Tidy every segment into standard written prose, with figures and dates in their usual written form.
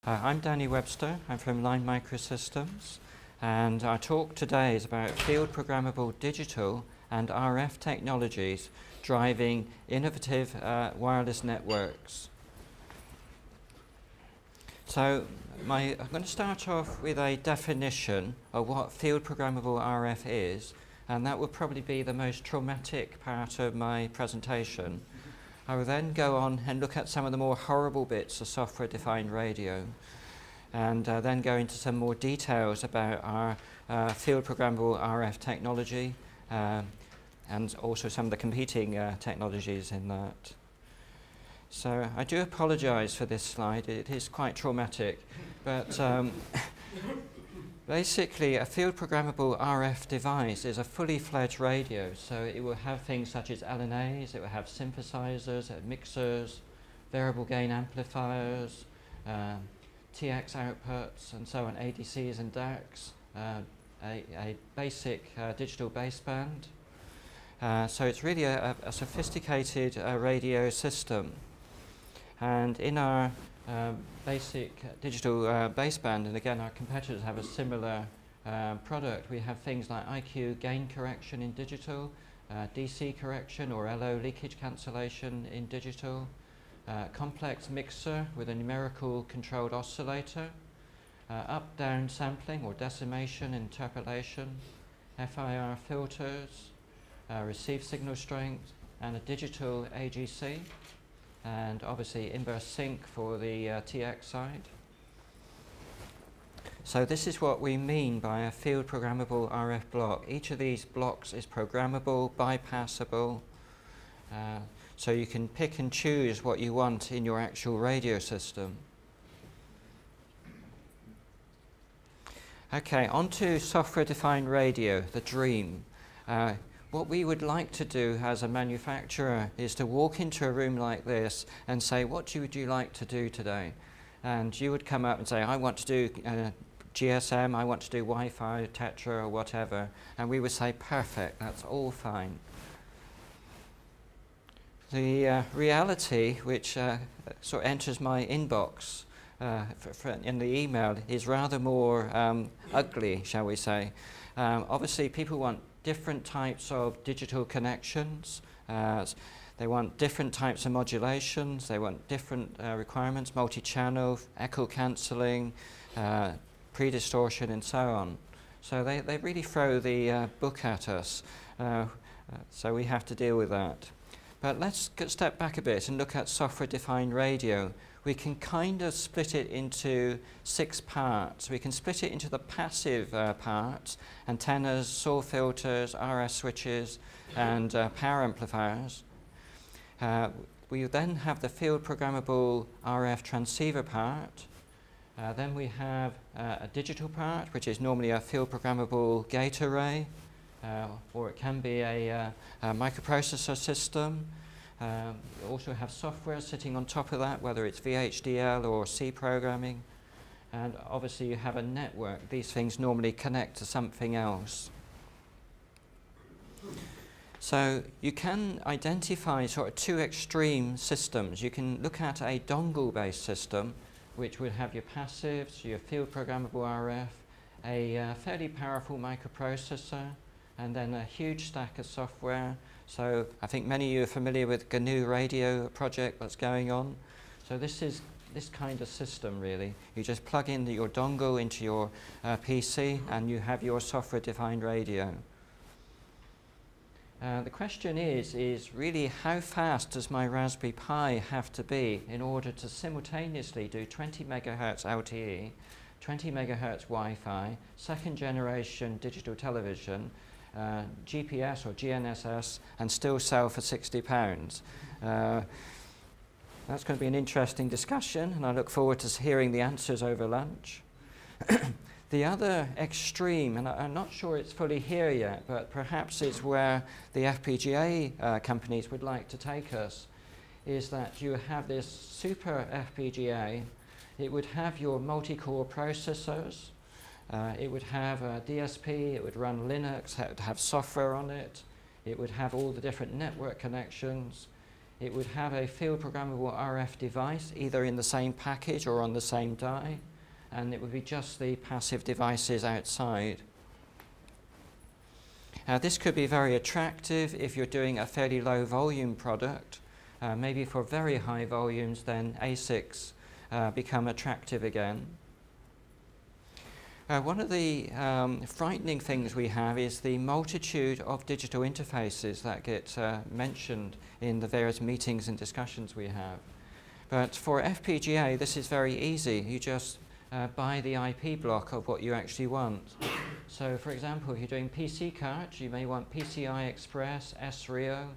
I'm Danny Webster. I'm from Line Microsystems, and our talk today is about field programmable digital and RF technologies driving innovative wireless networks. So I'm going to start off with a definition of what field programmable RF is, and that will probably be the most traumatic part of my presentation. I will then go on and look at some of the more horrible bits of software-defined radio, and then go into some more details about our field programmable RF technology, and also some of the competing technologies in that. So I do apologize for this slide. It is quite traumatic, but basically a field programmable RF device is a fully fledged radio. So it will have things such as LNAs, it will have synthesizers, mixers, variable gain amplifiers, TX outputs, and so on, ADCs and DACs, a basic digital baseband. So it's really a sophisticated radio system. And in our basic digital baseband, and again our competitors have a similar product, we have things like IQ gain correction in digital, DC correction or LO leakage cancellation in digital, complex mixer with a numerical controlled oscillator, up-down sampling or decimation interpolation, FIR filters, receive signal strength, and a digital AGC, and obviously inverse sync for the TX side. So this is what we mean by a field programmable RF block. Each of these blocks is programmable, bypassable, so you can pick and choose what you want in your actual radio system. Okay, on to software-defined radio, the dream. What we would like to do as a manufacturer is to walk into a room like this and say, what would you like to do today? And you would come up and say, I want to do GSM, I want to do Wi-Fi, Tetra, or whatever. And we would say, perfect, that's all fine. The reality, which sort of enters my inbox in the email, is rather more ugly, shall we say. Obviously, people want different types of digital connections. They want different types of modulations. They want different requirements, multi-channel, echo cancelling, pre-distortion, and so on. So they really throw the book at us. So we have to deal with that. But let's step back a bit and look at software-defined radio. We can kind of split it into 6 parts. We can split it into the passive parts, antennas, SAW filters, RS switches, and power amplifiers. We then have the field programmable RF transceiver part. Then we have a digital part, which is normally a field programmable gate array, or it can be a microprocessor system. We also have software sitting on top of that, whether it's VHDL or C programming. And obviously you have a network. These things normally connect to something else. So you can identify sort of 2 extreme systems. You can look at a dongle-based system, which would have your passives, your field programmable RF, a fairly powerful microprocessor, and then a huge stack of software. So I think many of you are familiar with GNU radio project that's going on. So this is this kind of system, really. You just plug in your dongle into your PC, and you have your software-defined radio. The question is really how fast does my Raspberry Pi have to be in order to simultaneously do 20 megahertz LTE, 20 megahertz Wi-Fi, second generation digital television, GPS or GNSS, and still sell for £60. That's going to be an interesting discussion, and I look forward to hearing the answers over lunch. The other extreme, and I'm not sure it's fully here yet, but perhaps it's where the FPGA companies would like to take us, is that you have this super FPGA. It would have your multi-core processors. It would have a DSP, it would run Linux, it would have software on it, it would have all the different network connections, It would have a field programmable RF device either in the same package or on the same die, and it would be just the passive devices outside. This could be very attractive if you're doing a fairly low volume product. Maybe for very high volumes, then ASICs become attractive again. One of the frightening things we have is the multitude of digital interfaces that get mentioned in the various meetings and discussions we have. But for FPGA, this is very easy. You just buy the IP block of what you actually want. So for example, if you're doing PC cards, you may want PCI Express, SRIO.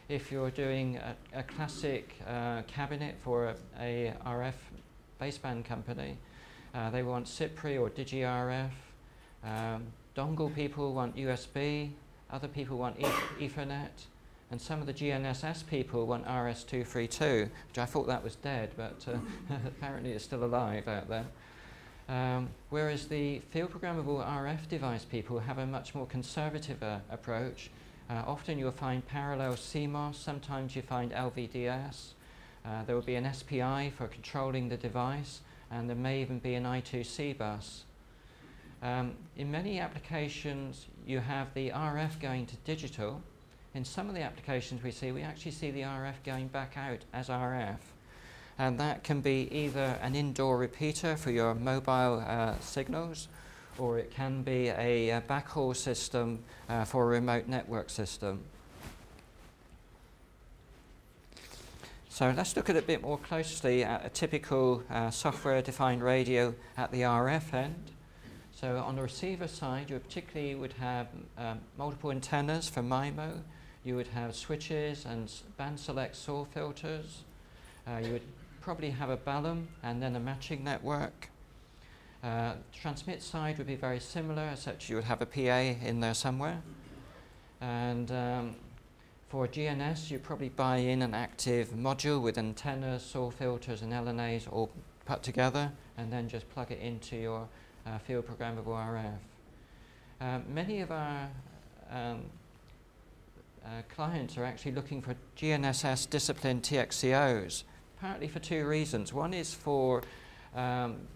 If you're doing a classic cabinet for a RF baseband company, they want CIPRI or DigiRF. Dongle people want USB. Other people want Ethernet. And some of the GNSS people want RS-232, which I thought that was dead, but apparently it's still alive out there. Whereas the field programmable RF device people have a much more conservative approach. Often you'll find parallel CMOS, sometimes you find LVDS. There will be an SPI for controlling the device, and there may even be an I2C bus. In many applications, you have the RF going to digital. In some of the applications we actually see the RF going back out as RF. And that can be either an indoor repeater for your mobile signals, or it can be a backhaul system for a remote network system. So let's look at it a bit more closely at a typical software-defined radio at the RF end. So on the receiver side, you particularly would have multiple antennas for MIMO. You would have switches and band select SAW filters. You would probably have a Balun and then a matching network. Transmit side would be very similar, except you would have a PA in there somewhere. And for GNS, you probably buy in an active module with antennas, SAW filters, and LNAs all put together, and then just plug it into your field programmable RF. Many of our clients are actually looking for GNSS discipline TXCOs, partly for two reasons. One is for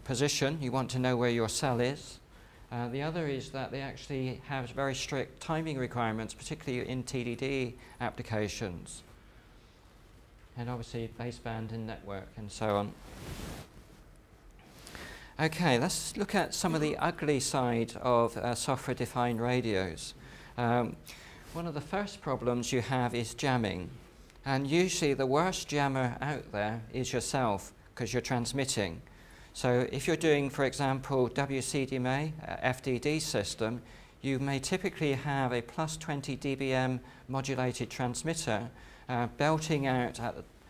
position. You want to know where your cell is. The other is that they actually have very strict timing requirements, particularly in TDD applications. And obviously baseband and network and so on. Okay, let's look at some of the ugly side of software-defined radios. One of the first problems you have is jamming. And usually the worst jammer out there is yourself, because you're transmitting. So if you're doing, for example, WCDMA, FDD system, you may typically have a plus 20 dBm modulated transmitter belting out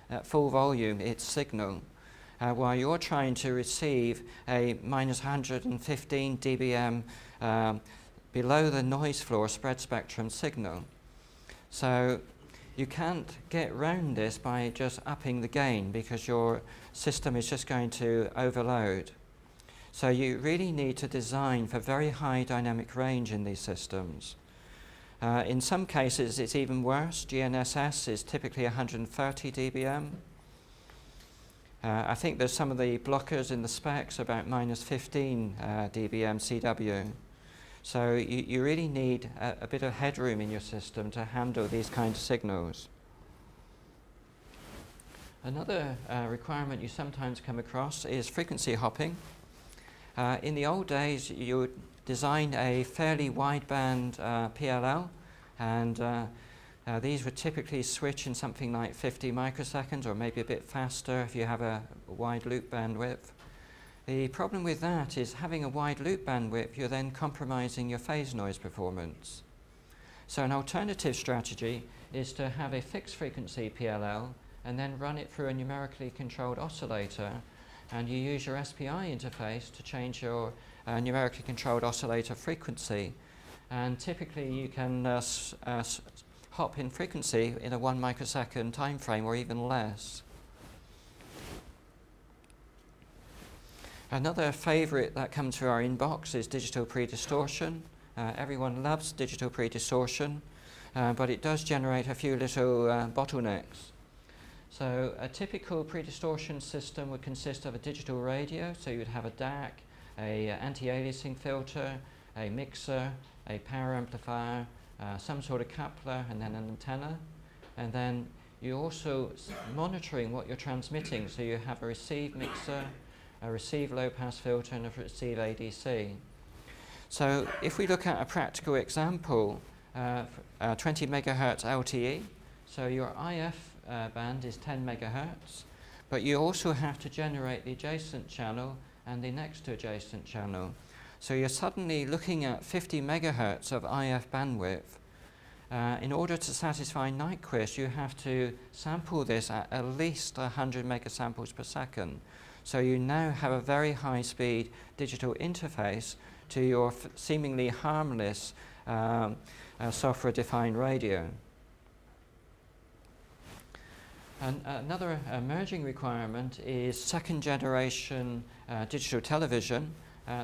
at full volume its signal, while you're trying to receive a minus 115 dBm below the noise floor spread spectrum signal. So you can't get around this by just upping the gain, because your system is just going to overload. So you really need to design for very high dynamic range in these systems. In some cases it's even worse. GNSS is typically 130 dBm. I think there's some of the blockers in the specs about minus 15 dBm CW. So you really need a bit of headroom in your system to handle these kinds of signals. Another requirement you sometimes come across is frequency hopping. In the old days, you would design a fairly wideband PLL, and these would typically switch in something like 50 microseconds, or maybe a bit faster if you have a wide loop bandwidth. The problem with that is having a wide loop bandwidth, you're then compromising your phase noise performance. So an alternative strategy is to have a fixed frequency PLL and then run it through a numerically controlled oscillator, and you use your SPI interface to change your numerically controlled oscillator frequency. And typically you can hop in frequency in a 1 microsecond time frame or even less. Another favorite that comes through our inbox is digital pre-distortion. Everyone loves digital pre-distortion, but it does generate a few little bottlenecks. So a typical pre-distortion system would consist of a digital radio, so you would have a DAC, a anti-aliasing filter, a mixer, a power amplifier, some sort of coupler, and then an antenna. And then you're also monitoring what you're transmitting, so you have a receive mixer, a receive low-pass filter, and a receive ADC. So if we look at a practical example, 20 megahertz LTE, so your IF band is 10 megahertz, but you also have to generate the adjacent channel and the next to adjacent channel. So you're suddenly looking at 50 megahertz of IF bandwidth. In order to satisfy Nyquist, you have to sample this at least 100 megasamples per second. So you now have a very high speed digital interface to your seemingly harmless software-defined radio. And another emerging requirement is second-generation digital television.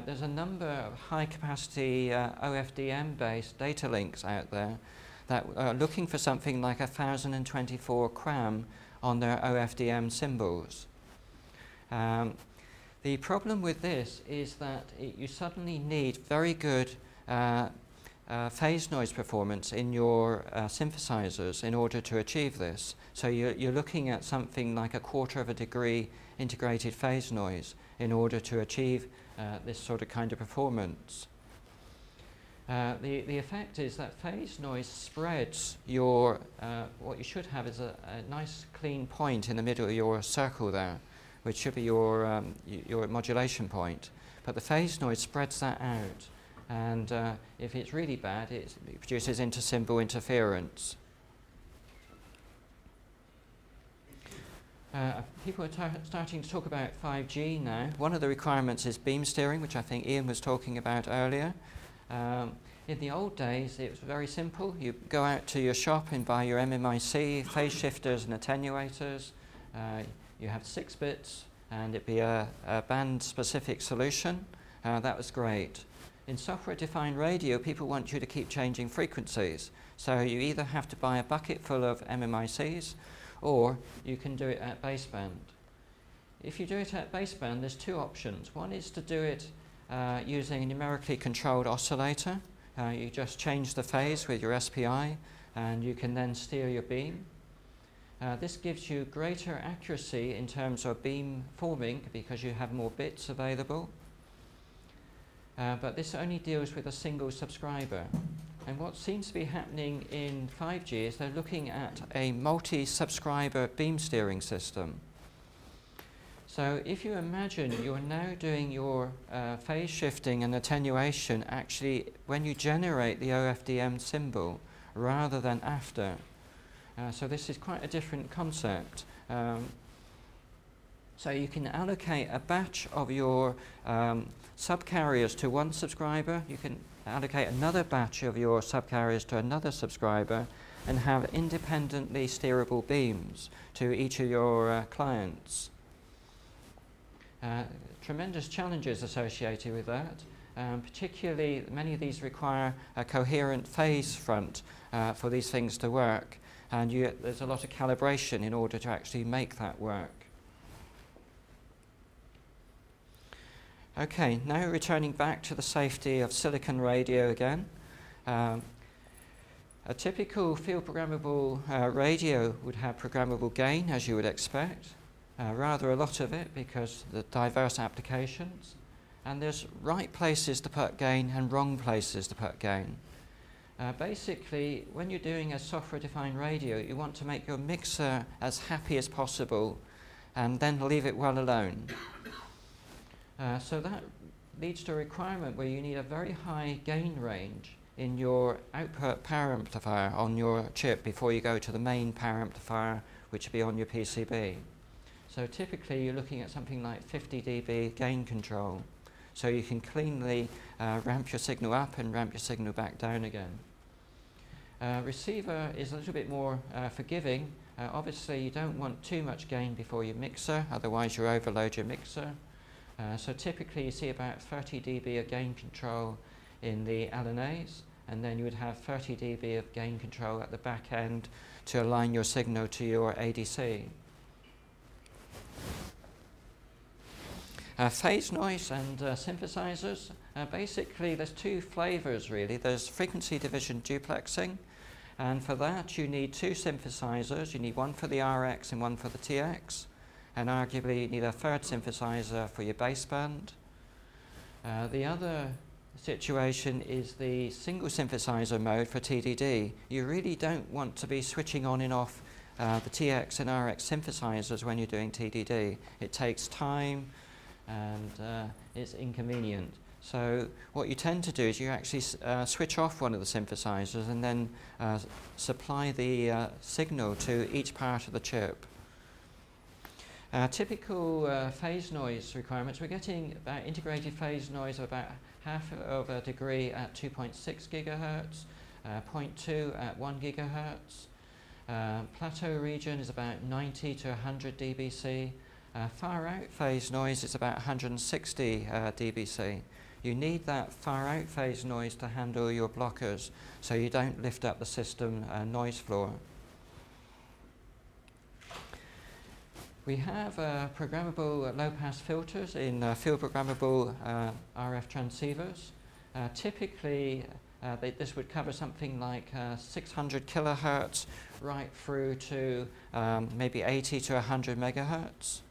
There's a number of high-capacity OFDM-based data links out there that are looking for something like 1024 CRAM on their OFDM symbols. The problem with this is that you suddenly need very good phase noise performance in your synthesizers in order to achieve this. So you're looking at something like 1/4 of a degree integrated phase noise in order to achieve this sort of kind of performance. The effect is that phase noise spreads your, what you should have is a nice clean point in the middle of your circle there, which should be your modulation point. But the phase noise spreads that out, and if it's really bad, it produces inter-symbol interference. People are starting to talk about 5G now. One of the requirements is beam steering, which I think Ian was talking about earlier. In the old days, it was very simple. You go out to your shop and buy your MMIC, phase shifters and attenuators. You have 6 bits, and it'd be a band-specific solution. That was great. In software-defined radio, people want you to keep changing frequencies. So you either have to buy a bucket full of MMICs, or you can do it at baseband. If you do it at baseband, there's 2 options. One is to do it using a numerically controlled oscillator. You just change the phase with your SPI, and you can then steer your beam. This gives you greater accuracy in terms of beam forming because you have more bits available. But this only deals with a single subscriber. And what seems to be happening in 5G is they're looking at a multi-subscriber beam steering system. So if you imagine you're now doing your phase shifting and attenuation actually when you generate the OFDM symbol rather than after. So this is quite a different concept. So you can allocate a batch of your subcarriers to one subscriber. You can allocate another batch of your subcarriers to another subscriber and have independently steerable beams to each of your clients. Tremendous challenges associated with that. Particularly, many of these require a coherent phase front for these things to work. And there's a lot of calibration in order to actually make that work. Okay, now returning back to the safety of silicon radio again. A typical field programmable radio would have programmable gain, as you would expect. Rather a lot of it because of the diverse applications. And there's right places to put gain and wrong places to put gain. Basically, when you're doing a software-defined radio, you want to make your mixer as happy as possible and then leave it well alone. So that leads to a requirement where you need a very high gain range in your output power amplifier on your chip before you go to the main power amplifier, which will be on your PCB. So typically, you're looking at something like 50 dB gain control. So you can cleanly ramp your signal up and ramp your signal back down again. Receiver is a little bit more forgiving. Obviously, you don't want too much gain before your mixer, otherwise you overload your mixer. So typically, you see about 30 dB of gain control in the LNAs, and then you would have 30 dB of gain control at the back end to align your signal to your ADC. Phase noise and synthesizers. Basically, there's two flavors really. There's frequency division duplexing, and for that you need two synthesizers. You need one for the RX and one for the TX, and arguably you need a third synthesizer for your baseband. The other situation is the single synthesizer mode for TDD. You really don't want to be switching on and off the TX and RX synthesizers when you're doing TDD. It takes time and it's inconvenient. So what you tend to do is you actually switch off one of the synthesizers and then supply the signal to each part of the chip. Typical phase noise requirements, we're getting about integrated phase noise of about half of a degree at 2.6 gigahertz, 0.2 at 1 gigahertz. Plateau region is about 90 to 100 dBc. Far out phase noise is about 160 dBc. You need that far out phase noise to handle your blockers so you don't lift up the system noise floor. We have programmable low-pass filters in field programmable RF transceivers. Typically, this would cover something like 600 kilohertz right through to maybe 80 to 100 megahertz.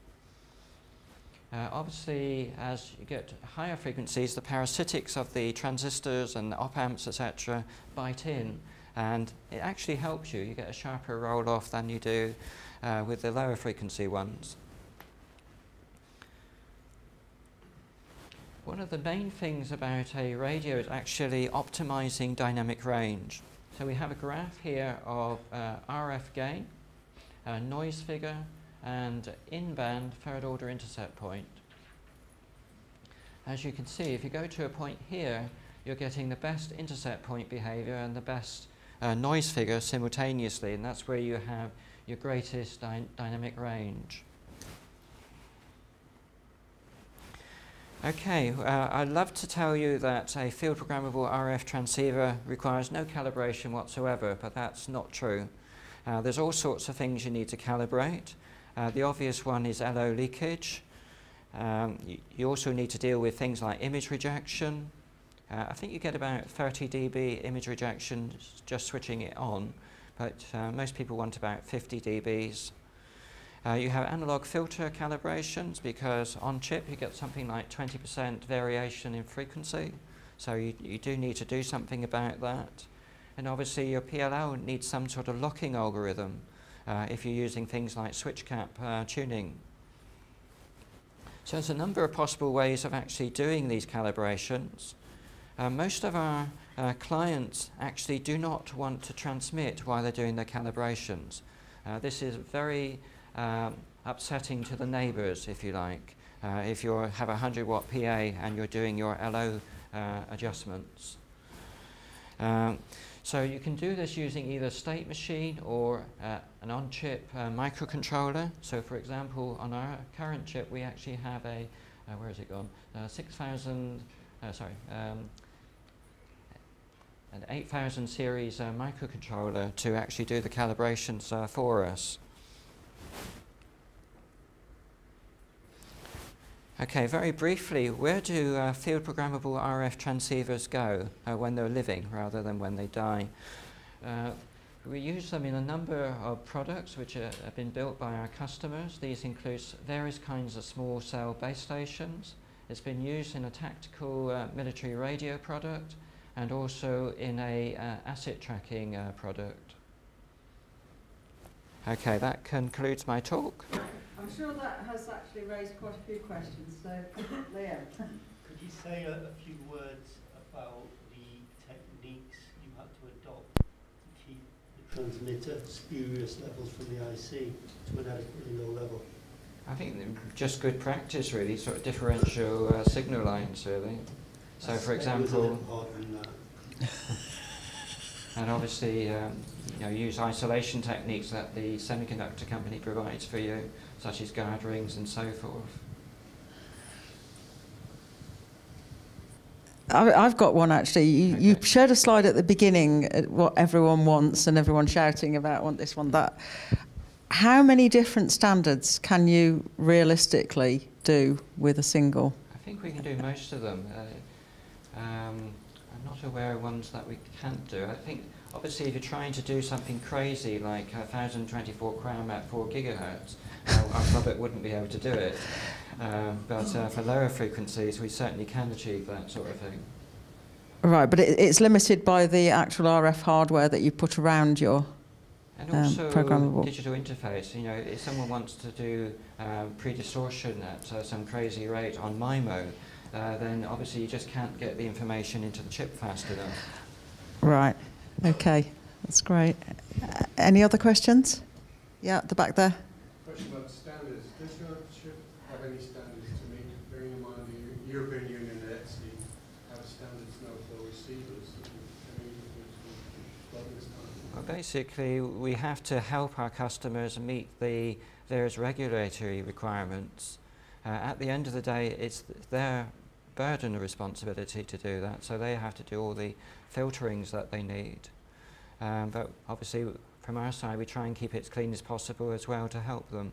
Obviously, as you get higher frequencies, the parasitics of the transistors and the op-amps, etc., bite in, and it actually helps you. You get a sharper roll-off than you do with the lower frequency ones. One of the main things about a radio is actually optimizing dynamic range. So we have a graph here of RF gain, noise figure, and in-band third order intercept point. As you can see, if you go to a point here, you're getting the best intercept point behavior and the best noise figure simultaneously, and that's where you have your greatest dynamic range. Okay, I'd love to tell you that a field programmable RF transceiver requires no calibration whatsoever, but that's not true. There's all sorts of things you need to calibrate. The obvious one is LO leakage. You also need to deal with things like image rejection. I think you get about 30 dB image rejection just switching it on, but most people want about 50 dBs. You have analog filter calibrations because on chip you get something like 20% variation in frequency, so you do need to do something about that. And obviously your PLL needs some sort of locking algorithm if you're using things like switch cap tuning. So there's a number of possible ways of actually doing these calibrations. Most of our clients actually do not want to transmit while they're doing their calibrations. This is very upsetting to the neighbours, if you like, if you have a 100 watt PA and you're doing your LO adjustments. So you can do this using either state machine or an on-chip microcontroller. So for example, on our current chip we actually have a, where has it gone, an 8000 series microcontroller to actually do the calibrations for us. Okay, very briefly, where do field programmable RF transceivers go when they're living rather than when they die? We use them in a number of products which have been built by our customers. These include various kinds of small cell base stations. It's been used in a tactical military radio product and also in a asset tracking product. Okay, that concludes my talk. I'm sure that has actually raised quite a few questions, so Leo. Could you say a few words about the techniques you had to adopt to keep the transmitter spurious levels from the IC to an adequately low level? I think just good practice really, sort of differential signal lines really. So for example, and obviously use isolation techniques that the semiconductor company provides for you, such as guard rings and so forth. I've got one actually. You showed a slide at the beginning at what everyone wants and everyone shouting about want this, want that. How many different standards can you realistically do with a single? I think we can do most of them. I'm not aware of ones that we can't do. I think, obviously, if you're trying to do something crazy like 1024 crown at 4 gigahertz, our product wouldn't be able to do it. But for lower frequencies, we certainly can achieve that sort of thing. Right, but it's limited by the actual RF hardware that you put around your and also programmable digital interface. You know, if someone wants to do pre-distortion at some crazy rate on MIMO, then obviously you just can't get the information into the chip fast enough. Right. Okay. That's great. Any other questions? Yeah, at the back there. Question about standards. Does your chip have any standards to meet, bearing in mind the European Union and ETSI have standards now for receivers? Well, basically, we have to help our customers meet the various regulatory requirements. At the end of the day, it's their burden of responsibility to do that, so they have to do all the filterings that they need. But obviously, from our side, we try and keep it as clean as possible as well to help them.